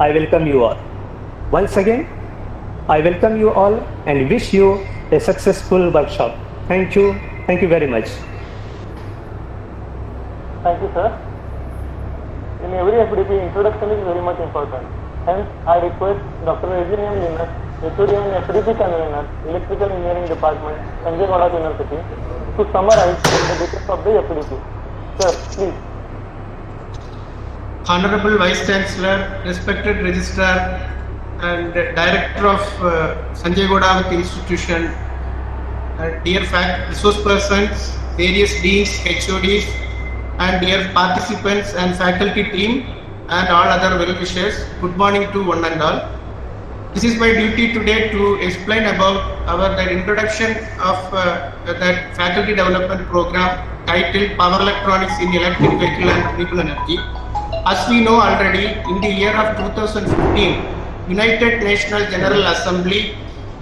I welcome you all. Once again, I welcome you all and wish you a successful workshop. Thank you. Thank you very much. Thank you, sir. In every FDP, introduction is very much important. Hence, I request Dr. Regine M. Linus, HOD and FDP convener, Electrical Engineering Department, Sanjay Gowda University, to summarize the details of the FDP. Sir, please. Honorable Vice Chancellor, respected Registrar and Director of Sanjay Gowda Institution, dear resource persons, various deans, HODs, and dear participants and faculty team and all other well-wishers, good morning to one and all. This is my duty today to explain about the introduction of that faculty development program titled Power Electronics in Electric Vehicle and Renewable Energy. As we know already, in the year of 2015, United Nations General Assembly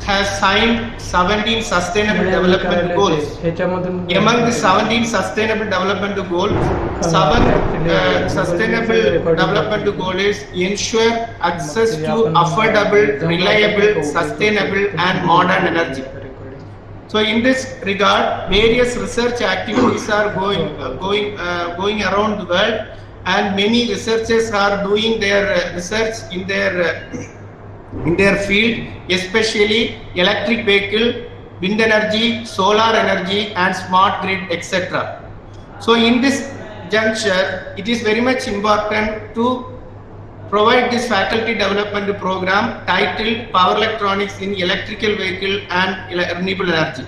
has signed 17 Sustainable Development Goals. Among the 17 Sustainable Development Goals, 7 Sustainable Development Goal is ensure access to affordable, reliable, sustainable and modern energy. So in this regard, various research activities are going around the world, and many researchers are doing their research in their field, especially electric vehicle, wind energy, solar energy and smart grid, etc. So in this juncture, it is very much important to provide this faculty development program titled Power Electronics in Electrical Vehicle and Renewable Energy.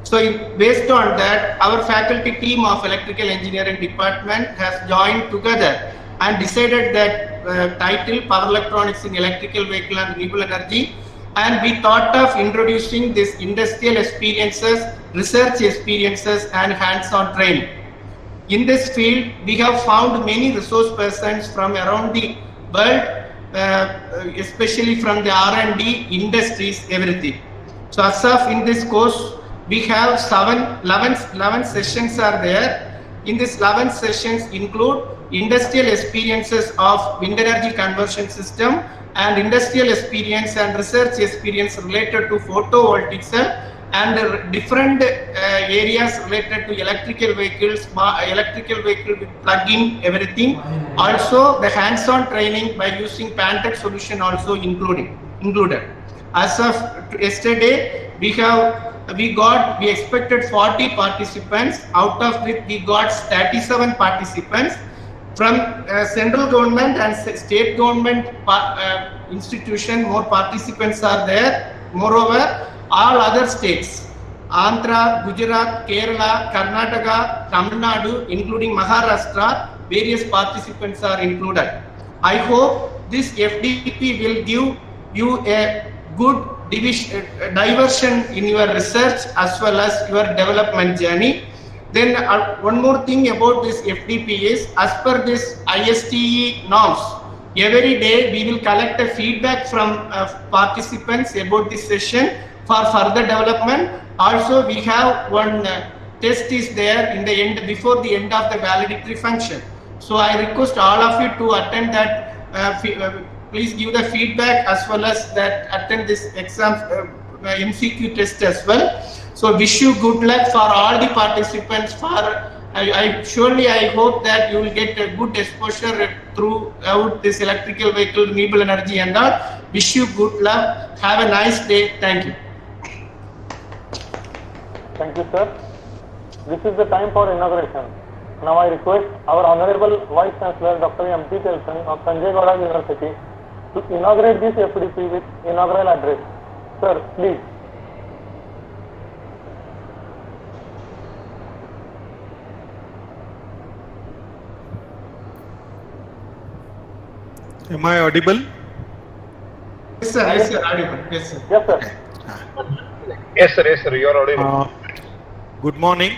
So based on that, our faculty team of Electrical Engineering Department has joined together and decided that title Power Electronics in Electrical Vehicle and Renewable Energy, and we thought of introducing this industrial experiences, research experiences and hands-on training. In this field, we have found many resource persons from around the world, especially from the R&D industries, everything. So as of in this course, we have 11 sessions are there. In this 11 sessions include industrial experiences of wind energy conversion system and industrial experience and research experience related to photovoltaic cell and different areas related to electrical vehicles, electrical vehicle with plug-in, everything. Also the hands-on training by using Pantech solution also included. As of yesterday, we expected 40 participants, out of which we got 37 participants. From central government and state government institution, more participants are there. Moreover, all other states, Andhra, Gujarat, Kerala, Karnataka, Tamil Nadu, including Maharashtra, various participants are included. I hope this FDP will give you a good diversion in your research as well as your development journey. Then one more thing about this FDP is, as per this ISTE norms, every day we will collect a feedback from participants about this session for further development. Also, we have one test is there in the end, before the end of the valedictory function. So I request all of you to attend that. Please give the feedback as well as that attend this exam MCQ test as well. So wish you good luck for all the participants. I hope that you will get a good exposure throughout this electrical vehicle, renewable energy and all. Wish you good luck. Have a nice day. Thank you. Thank you, sir. This is the time for inauguration. Now I request our Honorable Vice Chancellor Dr. M.T. Telson of Sanjay Gowda University to inaugurate this FDP with inaugural address. Sir, please. Am I audible? Yes, sir. Yes, sir. Audible. Yes, sir. Yes, sir. Yes, sir. You are audible. Good morning,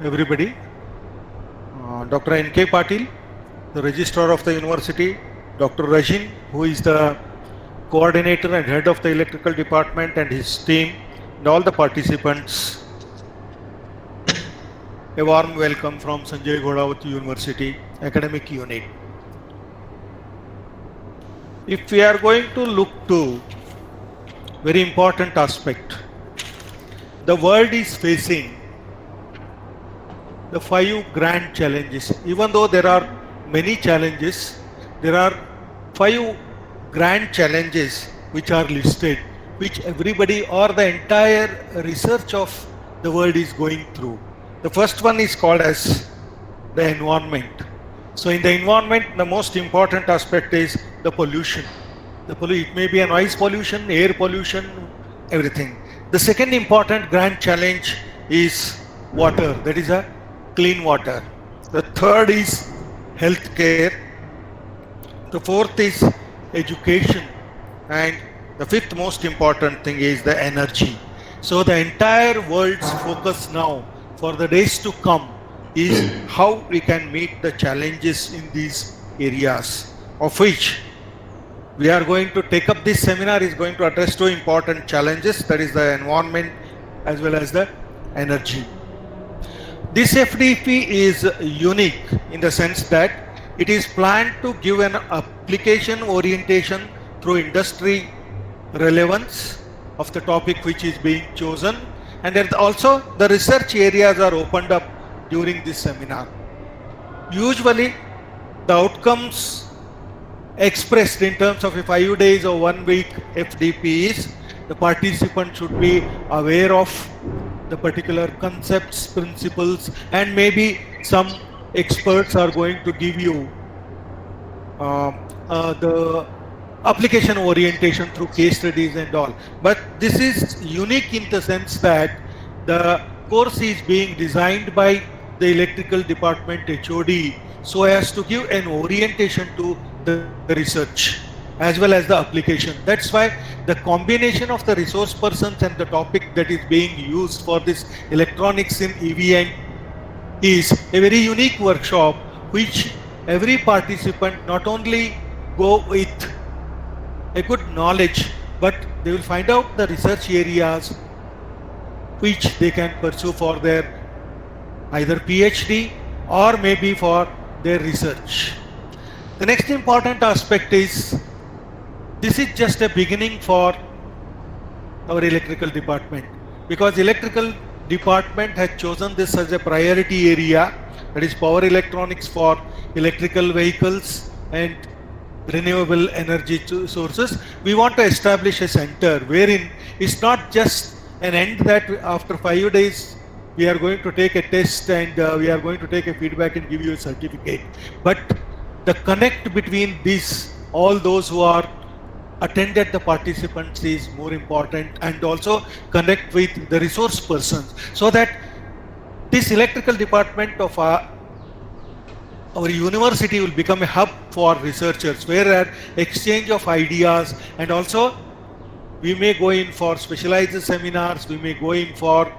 everybody. Dr. N.K. Patil, the Registrar of the University, Dr. Rajin, who is the Coordinator and Head of the Electrical Department, and his team, and all the participants. A warm welcome from Sanjay Gowda University Academic Unit. if we are going to look to very important aspect, the world is facing the 5 grand challenges. Even though there are many challenges, there are 5 grand challenges which are listed, which everybody or the entire research of the world is going through. The first one is called as the environment. So in the environment, the most important aspect is the pollution. It may be a noise pollution, air pollution, everything. The second important grand challenge is water, that is a clean water. The third is healthcare. The fourth is education. And the fifth most important thing is the energy. So the entire world's focus now for the days to come is how we can meet the challenges in these areas, of which we are going to take up. This seminar is going to address 2 important challenges, that is the environment as well as the energy. This FDP is unique in the sense that it is planned to give an application orientation through industry relevance of the topic which is being chosen, and then also the research areas are opened up during this seminar. Usually the outcomes expressed in terms of a 5 days or 1 week FDP is the participant should be aware of the particular concepts, principles, and maybe some experts are going to give you the application orientation through case studies and all. But this is unique in the sense that the course is being designed by the electrical department HOD so as to give an orientation to the research as well as the application. That's why the combination of the resource persons and the topic that is being used for this electronics in EVN is a very unique workshop, which every participant not only go with a good knowledge, but they will find out the research areas which they can pursue for their either PhD or maybe for their research. The next important aspect is this is just a beginning for our electrical department, because electrical department has chosen this as a priority area, that is power electronics for electrical vehicles and renewable energy sources. We want to establish a center wherein it's not just an end that after 5 days we are going to take a test and we are going to take a feedback and give you a certificate, but the connect between these, all those who are attended the participants is more important, and also connect with the resource persons so that this electrical department of our university will become a hub for researchers where exchange of ideas, and also we may go in for specialized seminars, we may go in for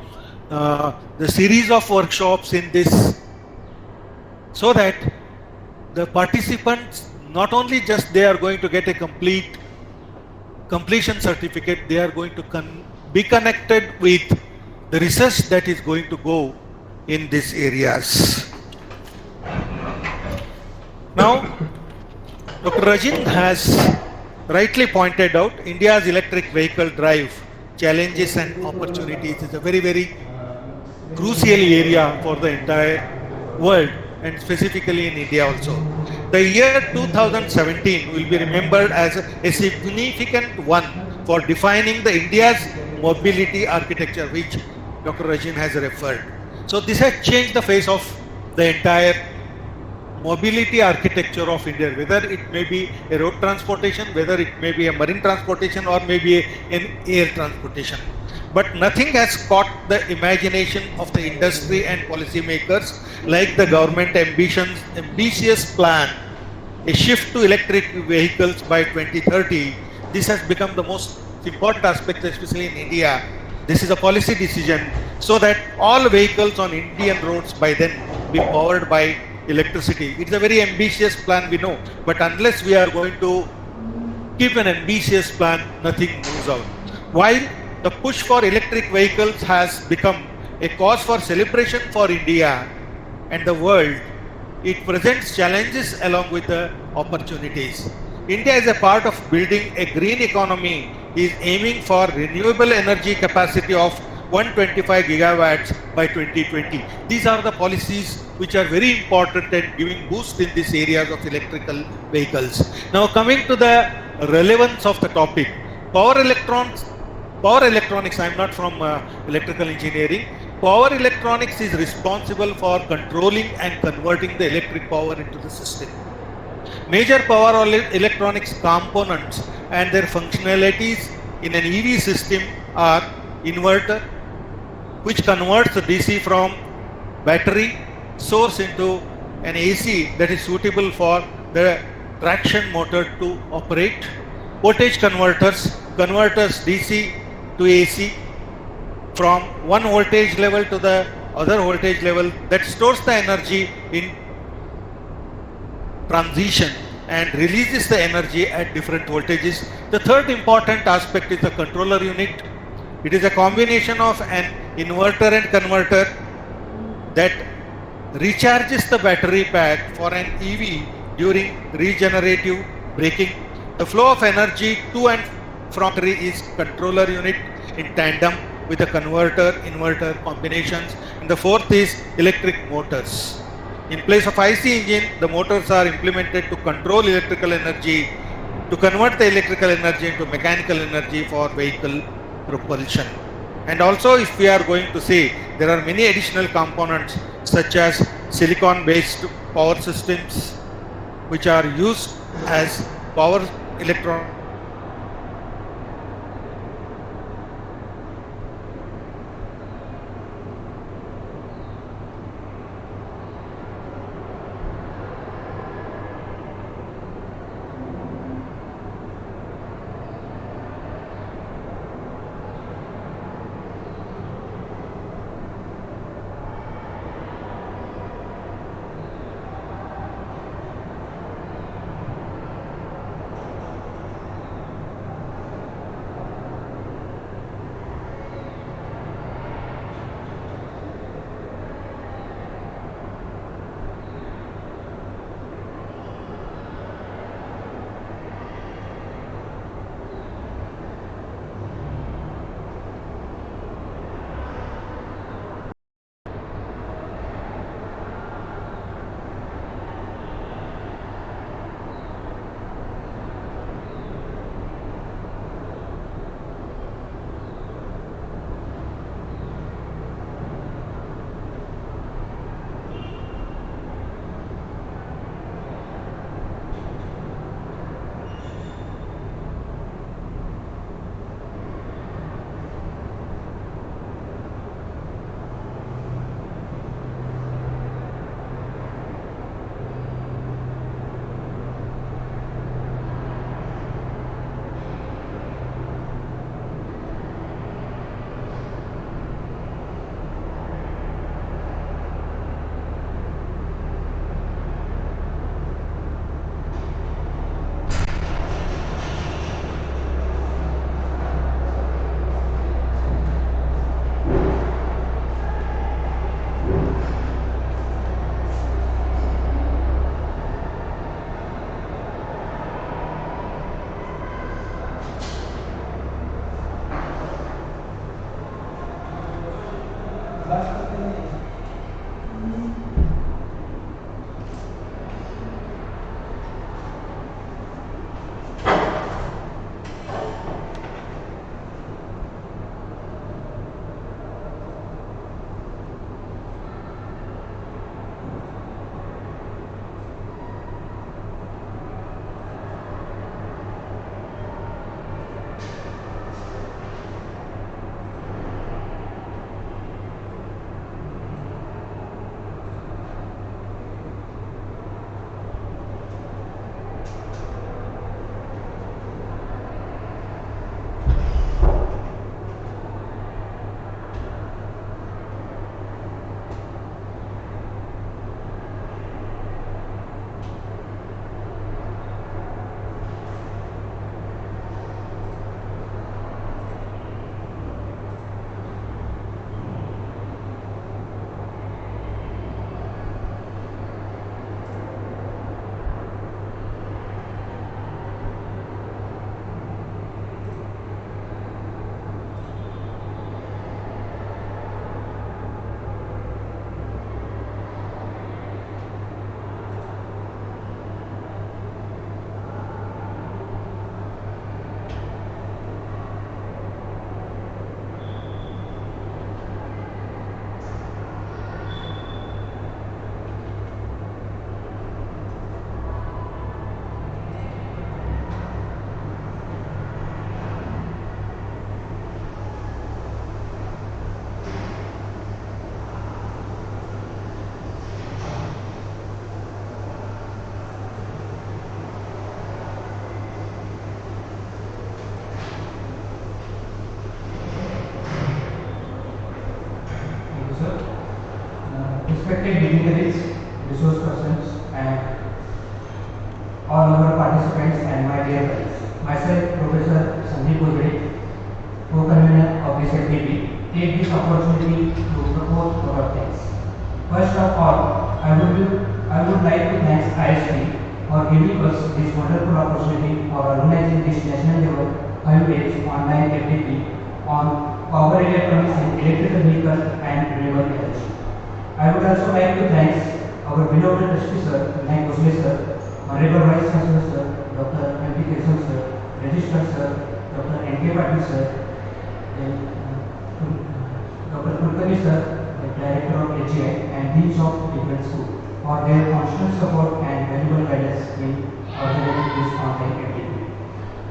the series of workshops in this, so that the participants not only just they are going to get a completion certificate, they are going to be connected with the research that is going to go in these areas. Now, Dr. Rajin has rightly pointed out India's electric vehicle drive challenges and opportunities is a very, very crucial area for the entire world, and specifically in India also. The year 2017 will be remembered as a significant one for defining the India's mobility architecture, which Dr. Rajin has referred. So this has changed the face of the entire mobility architecture of India, whether it may be a road transportation, whether it may be a marine transportation, or maybe an air transportation. But nothing has caught the imagination of the industry and policymakers like the government ambitious plan, a shift to electric vehicles by 2030. This has become the most important aspect, especially in India. This is a policy decision so that all vehicles on Indian roads by then be powered by electricity. It's a very ambitious plan, we know, but unless we are going to keep an ambitious plan, nothing moves out. While the push for electric vehicles has become a cause for celebration for India and the world, it presents challenges along with the opportunities. India is a part of building a green economy, is aiming for renewable energy capacity of 125 gigawatts by 2020. These are the policies which are very important and giving boost in these areas of electrical vehicles. Now coming to the relevance of the topic, power electronics, I am not from electrical engineering. Power electronics is responsible for controlling and converting the electric power into the system. Major power electronics components and their functionalities in an EV system are inverter, which converts the DC from battery source into an AC that is suitable for the traction motor to operate. Voltage converters DC to AC from one voltage level to the other voltage level, that stores the energy in transition and releases the energy at different voltages. The third important aspect is the controller unit. It is a combination of an inverter and converter that recharges the battery pack for an EV during regenerative braking. The flow of energy to and from battery is controller unit in tandem with the converter inverter combinations. And the fourth is electric motors. In place of IC engine, the motors are implemented to control electrical energy, to convert the electrical energy into mechanical energy for vehicle propulsion. And also, if we are going to say, there are many additional components such as silicon based power systems which are used as power electron myself, Professor Sandeep Godre, co-convener of this activity, take this opportunity to propose our thanks. First of all, I would like to thank ISP for giving us this wonderful opportunity for organizing this national level 5 days online activity on power electronics and electrical vehicle and renewable energy. I would also like to thank our beloved trustee sir, Vinay Kosle sir, Honorable Vice Chancellor sir, Dr. M.P. Keshav sir, Registrar sir, Dr. N.K. Patil sir, Dr. Kulkarni sir, the Director of HGI and Deans of different schools for their constant support and valuable guidance in organizing this online activity.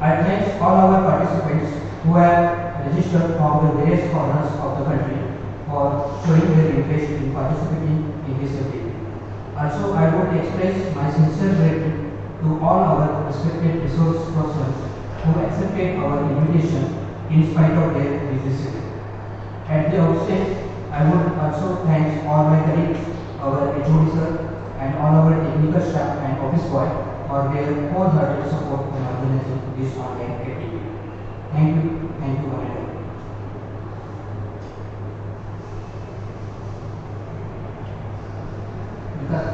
I thank all our participants who have registered from the various corners of the country for showing their interest in participating in this activity. Also, I would express my sincere gratitude to all our respected resource persons who accepted our invitation in spite of their busy schedule. At the outset, I would also thank all my colleagues, our HOD sir, and all our technical staff and office boy for their wholehearted support in organizing this online activity. Thank you, one and all. Vikas.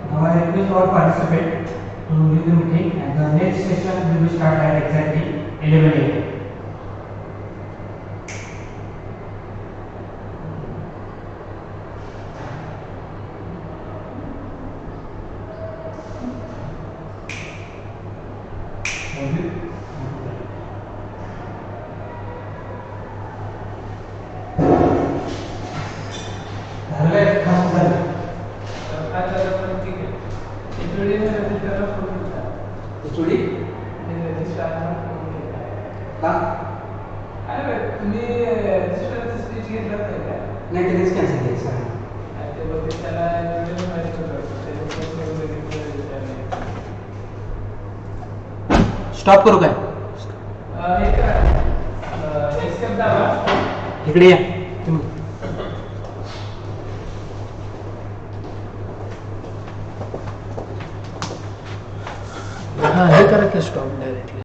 Now I request all participants to leave the meeting and the next session will start at exactly 11 a.m. Thank you. HOD? का? तुम्ही रजिस्टरचं speech घेतलं नाही का? नाही त्यानेच cancel केलं sir. ते बघते त्याला माहिती स्टॉप करू काय? एक्सेप्ट दाबा. इकडे या तुम्ही. हे करा की स्टॉप.